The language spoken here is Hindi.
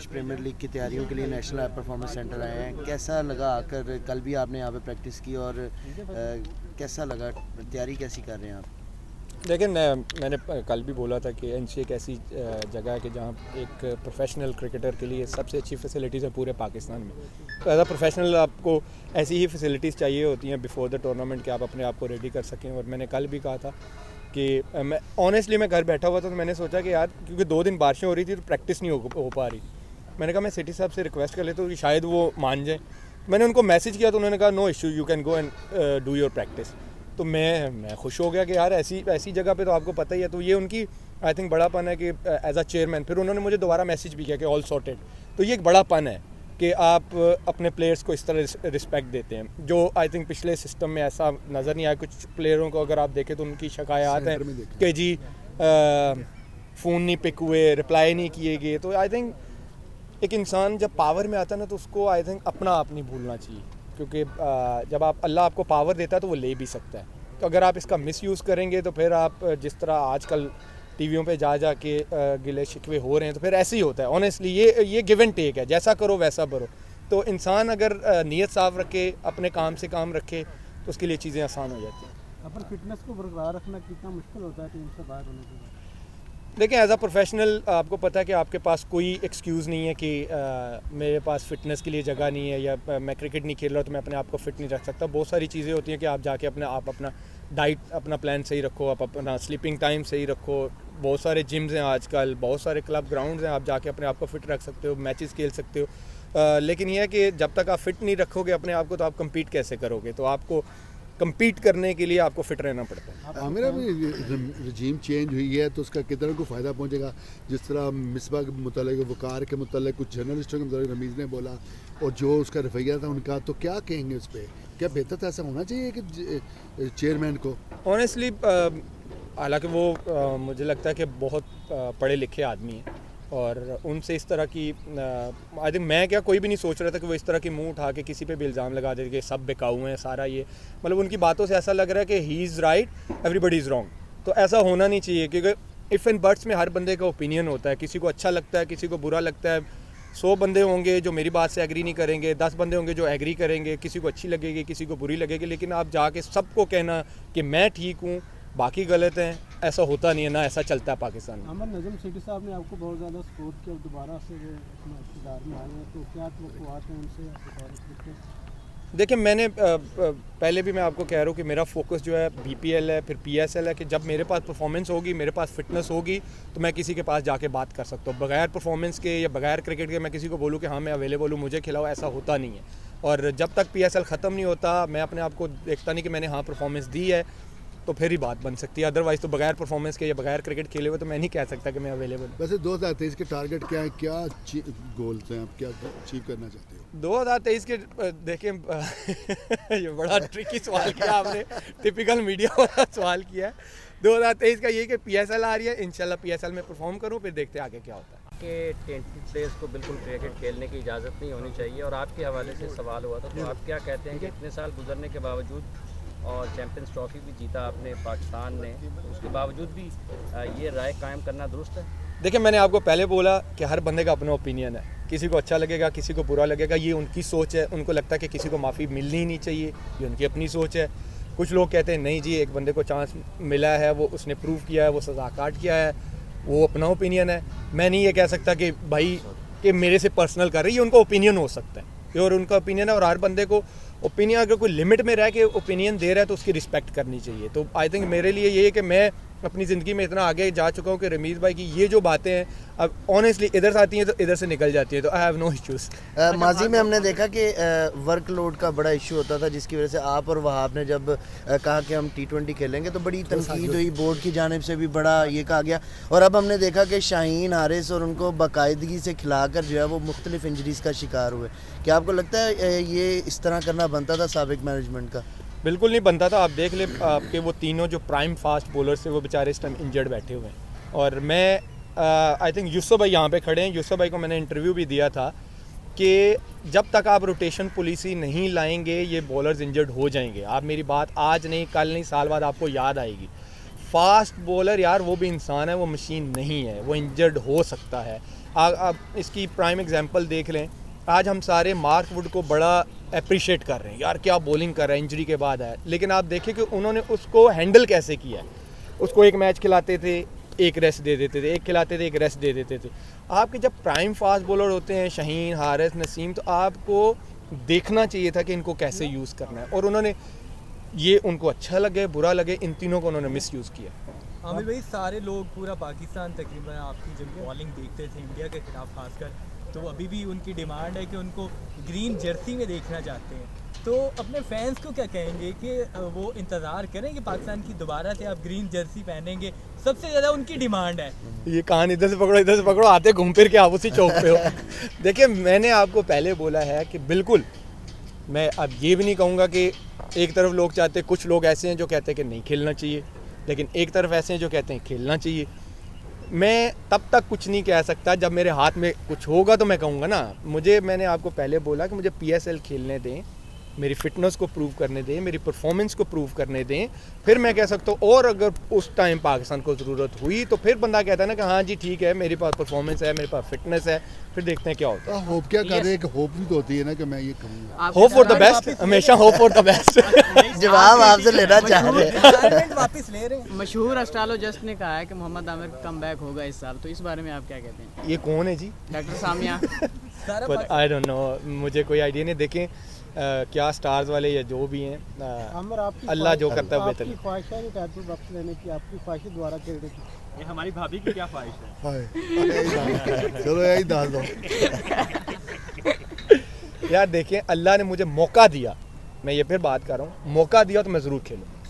ब्रिटिश प्रीमियर लीग की तैयारियों के लिए नेशनल हाई परफॉर्मेंस सेंटर आए हैं, कैसा लगा आकर? कल भी आपने यहाँ पे प्रैक्टिस की और कैसा लगा, तैयारी कैसी कर रहे हैं आप? लेकिन मैंने कल भी बोला था कि एनसी एक ऐसी जगह है कि जहाँ एक प्रोफेशनल क्रिकेटर के लिए सबसे अच्छी फैसिलिटीज़ है पूरे पाकिस्तान में। तो एज अ प्रोफेशनल आपको ऐसी ही फैसिलिटीज़ चाहिए होती हैं बिफोर द टूर्नामेंट कि आप अपने आप को रेडी कर सकें। और मैंने कल भी कहा था कि मैं ऑनेस्टली मैं घर बैठा हुआ था तो मैंने सोचा कि यार क्योंकि 2 दिन बारिशें हो रही थी तो प्रैक्टिस नहीं हो पा रही। मैंने कहा मैं सिटी साहब से रिक्वेस्ट कर लेता हूँ कि शायद वो मान जाए। मैंने उनको मैसेज किया तो उन्होंने कहा no issue, you can go and do your practice. तो मैं खुश हो गया कि यार ऐसी जगह पे तो आपको पता ही है। तो ये उनकी आई थिंक बड़ापन है कि एज अ चेयरमैन फिर उन्होंने मुझे दोबारा मैसेज भी किया कि ऑल सॉर्टेड। तो ये एक बड़ापन है कि आप अपने प्लेयर्स को इस तरह रिस्पेक्ट देते हैं, जो आई थिंक पिछले सिस्टम में ऐसा नज़र नहीं आया। कुछ प्लेयरों को अगर आप देखें तो उनकी शिकायत है कि जी फ़ोन नहीं पिक हुए, रिप्लाई नहीं किए गए। तो आई थिंक एक इंसान जब पावर में आता है ना तो उसको आई थिंक अपना आप नहीं भूलना चाहिए, क्योंकि जब अल्लाह आपको पावर देता है तो वो ले भी सकता है। तो अगर आप इसका मिसयूज़ करेंगे तो फिर आप जिस तरह आजकल टीवियों पे जा के गिले शिकवे हो रहे हैं तो फिर ऐसे ही होता है। ऑनेस्टली ये गिव एंड टेक है, जैसा करो वैसा भरो। तो इंसान अगर नीयत साफ रखे, अपने काम से काम रखे तो उसके लिए चीज़ें आसान हो जाती हैं। अपन फिटनेस को बरकरार रखना कितना मुश्किल होता है टीम से बाहर होने के बाद? देखिए एज अ प्रोफेशनल आपको पता है कि आपके पास कोई एक्सक्यूज़ नहीं है कि मेरे पास फ़िटनेस के लिए जगह नहीं है या मैं क्रिकेट नहीं खेल रहा तो मैं अपने आप को फ़िट नहीं रख सकता। बहुत सारी चीज़ें होती हैं कि आप जाके अपना डाइट अपना प्लान सही रखो, आप अपना स्लीपिंग टाइम सही रखो। बहुत सारे जिम्स हैं आजकल, बहुत सारे क्लब ग्राउंड्स हैं, आप जाके अपने आप को फ़िट रख सकते हो, मैचेस खेल सकते हो। लेकिन यह है कि जब तक आप फ़िट नहीं रखोगे अपने आप को तो आप कम्पीट कैसे करोगे? तो आपको कम्पीट करने के लिए आपको फिट रहना पड़ता है। मेरा भी रजीम चेंज हुई है तो उसका कितना को फ़ायदा पहुंचेगा। जिस तरह मिसबा के मुतालिक, वकार के मुतालिक, कुछ जर्नलिस्टों के मुतालिक रमीज़ ने बोला और जो उसका रवैया था उनका, तो क्या कहेंगे उस पर? क्या बेहतर था, ऐसा होना चाहिए कि चेयरमैन को? ऑनेस्टली हालांकि वो मुझे लगता है कि बहुत पढ़े लिखे आदमी हैं और उनसे इस तरह की आई थिंक मैं क्या कोई भी नहीं सोच रहा था कि वो इस तरह की मुंह उठा के किसी पे भी इल्ज़ाम लगा दे कि सब बिकाऊ हैं सारा। ये मतलब उनकी बातों से ऐसा लग रहा है कि he is right, everybody is wrong. तो ऐसा होना नहीं चाहिए, क्योंकि इफ़ एंड बट्स में हर बंदे का ओपिनियन होता है। किसी को अच्छा लगता है, किसी को बुरा लगता है। 100 बंदे होंगे जो मेरी बात से एग्री नहीं करेंगे, 10 बंदे होंगे जो एग्री करेंगे, किसी को अच्छी लगेगी, किसी को बुरी लगेगी। लेकिन आप जाके सबको कहना कि मैं ठीक हूँ बाकी गलत हैं, ऐसा होता नहीं है, ना ऐसा चलता है पाकिस्तान में। अमर नजम सिटी साहब ने आपको बहुत ज़्यादा सपोर्ट किया, दोबारा से वो अपने इक़्तिदार में आए हैं, तो क्या तवक्कुआत हैं उनसे? देखिए मैंने पहले भी मैं आपको कह रहा हूँ कि मेरा फोकस जो है BPL है, फिर PSL है, कि जब मेरे पास परफॉर्मेंस होगी, मेरे पास फिटनेस होगी तो मैं किसी के पास जाके बात कर सकता हूँ। बगैर परफॉर्मेंस के या बगैर क्रिकेट के मैं किसी को बोलूँ कि हाँ मैं अवेलेबल हूँ, मुझे खिलाओ, ऐसा होता नहीं है। और जब तक PSL ख़त्म नहीं होता मैं अपने आप को देखता नहीं कि मैंने हाँ परफॉर्मेंस दी है तो फिर ही बात बन सकती है। अदरवाइज़ तो बगैर परफॉर्मेंस के या बगैर क्रिकेट खेले हुए तो मैं नहीं कह सकता कि मैं अवेलेबल हूँ। वैसे 2023 के टारगेट क्या है, क्या गोल्स हैं, आप क्या अचीव करना चाहते हो? 2023 के देखें ये बड़ा ट्रिकी सवाल किया आपने, टिपिकल मीडिया वाला सवाल किया है। 2023 का ये कि PSL आ रही है, इंशाल्लाह PSL में परफॉर्म करूँ, फिर देखते हैं आगे क्या होता है। कि टेंटेड प्लेयर्स को बिल्कुल क्रिकेट खेलने की इजाज़त नहीं होनी चाहिए, और आपके हवाले से सवाल हुआ था तो आप क्या कहते हैं कि इतने साल गुजरने के बावजूद और चैम्पियंस ट्रॉफी भी जीता आपने पाकिस्तान ने, तो उसके बावजूद भी ये राय कायम करना दुरुस्त है? देखिए मैंने आपको पहले बोला कि हर बंदे का अपना ओपिनियन है, किसी को अच्छा लगेगा, किसी को बुरा लगेगा, ये उनकी सोच है। उनको लगता है कि किसी को माफ़ी मिलनी ही नहीं चाहिए, ये उनकी अपनी सोच है। कुछ लोग कहते हैं नहीं जी, एक बंदे को चांस मिला है, वो उसने प्रूव किया है, वो सज़ा काट किया है, वो अपना ओपिनियन है। मैं नहीं ये कह सकता कि भाई कि मेरे से पर्सनल कर रही है, उनका ओपिनियन हो सकता है और उनका ओपिनियन है। और हर बंदे को ओपिनियन अगर कोई लिमिट में रह के ओपिनियन दे रहा है तो उसकी रिस्पेक्ट करनी चाहिए। तो आई थिंक मेरे लिए ये है कि मैं अपनी ज़िंदगी में इतना आगे जा चुका हूँ कि रमीज़ भाई की ये जो बातें हैं अब ऑनेस्टली इधर से आती हैं तो इधर से निकल जाती है, तो आई हैव नो इश्यूज़। माजी में हमने देखा कि वर्कलोड का बड़ा इशू होता था, जिसकी वजह से आप और वहाब ने जब कहा कि हम T20 खेलेंगे तो बड़ी तनकीद हुई, बोर्ड की जानिब से भी बड़ा ये कहा गया। और अब हमने देखा कि शाहीन, हारिस और उनको बाकायदगी से खिलाकर जो है वो मुख्तलिफ इंजरीज़ का शिकार हुए। क्या आपको लगता है ये इस तरह करना बनता था साबिक मैनेजमेंट का? बिल्कुल नहीं बनता था। आप देख ले आपके वो तीनों जो प्राइम फास्ट बॉलर्स थे वो बेचारे इस टाइम इंजर्ड बैठे हुए हैं। और मैं आई थिंक यूसुफ भाई यहाँ पे खड़े हैं, यूसुफ भाई को मैंने इंटरव्यू भी दिया था कि जब तक आप रोटेशन पॉलिसी नहीं लाएंगे ये बॉलर्स इंजर्ड हो जाएंगे। आप मेरी बात आज नहीं, कल नहीं, साल बाद आपको याद आएगी। फास्ट बॉलर यार वो भी इंसान है, वो मशीन नहीं है, वो इंजर्ड हो सकता है। आप इसकी प्राइम एग्जांपल देख लें, आज हम सारे मार्क वुड को बड़ा अप्रिशिएट कर रहे हैं, यार क्या बॉलिंग कर रहा है, इंजरी के बाद आया, लेकिन आप देखें कि उन्होंने उसको हैंडल कैसे किया है। उसको एक मैच खिलाते थे, एक रेस्ट दे देते थे, एक खिलाते थे, एक रेस्ट दे देते थे। आपके जब प्राइम फास्ट बॉलर होते हैं, शाहीन, हारिस, नसीम, तो आपको देखना चाहिए था कि इनको कैसे यूज़ करना है, और उन्होंने ये उनको अच्छा लगे बुरा लगे, इन तीनों को उन्होंने मिस यूज़ किया। आमिर भाई, सारे लोग, पूरा पाकिस्तान तकरीबन आपकी जब बॉलिंग देखते थे इंडिया के खिलाफ खासकर, तो अभी भी उनकी डिमांड है कि उनको ग्रीन जर्सी में देखना चाहते हैं। तो अपने फैंस को क्या कहेंगे कि वो इंतज़ार करें कि पाकिस्तान की दोबारा से आप ग्रीन जर्सी पहनेंगे? सबसे ज़्यादा उनकी डिमांड है। ये कहानी इधर से पकड़ो, आते घूम फिर के आप उसी चौक पे हो। देखिए, मैंने आपको पहले बोला है कि बिल्कुल, मैं अब ये भी नहीं कहूँगा कि एक तरफ लोग चाहते, कुछ लोग ऐसे हैं जो कहते हैं कि नहीं खेलना चाहिए, लेकिन एक तरफ ऐसे हैं जो कहते हैं खेलना चाहिए। मैं तब तक कुछ नहीं कह सकता, जब मेरे हाथ में कुछ होगा तो मैं कहूँगा ना। मैंने आपको पहले बोला कि मुझे PSL खेलने दें, मेरी फ़िटनेस को प्रूव करने दें, मेरी परफॉर्मेंस को प्रूव करने दें, फिर मैं कह सकता हूँ। और अगर उस टाइम पाकिस्तान को ज़रूरत हुई तो फिर बंदा कहता है ना कि हाँ जी ठीक है, मेरे पास परफॉर्मेंस है, मेरे पास फिटनेस है, फिर देखते हैं क्या होता है। होप क्या कर रहे हैं कि होप भी तो होती है ना कि मैं ये कहूँगा, होप फॉर द बेस्ट, हमेशा होप फॉर द बेस्ट। जवाब आपसे लेना चाह रहे हैं। वापस ले रहे हैं। मशहूर एस्ट्रोलॉजिस्ट ने कहा है कि मोहम्मद आमिर का कमबैक होगा इस साल, तो इस बारे में आप क्या कहते हैं? ये कौन है जी? डॉक्टर सामिया। पर आई डोंट नो, मुझे कोई आइडिया नहीं। देखें क्या स्टार्स वाले या जो भी हैं, आमिर, आपकी अल्लाह जो करता है बेहतर। आपकी ख्वाहिश है टाइटल वापस लेने की? आपकी ख्वाहिश दोबारा खेलने की? ये हमारी भाभी की क्या ख्वाहिश है? हाय चलो यही डाल दो। यार देखें, अल्लाह ने मुझे मौका दिया, मैं ये फिर बात कर रहा हूँ, मौका दिया तो मैं ज़रूर खेलूँ।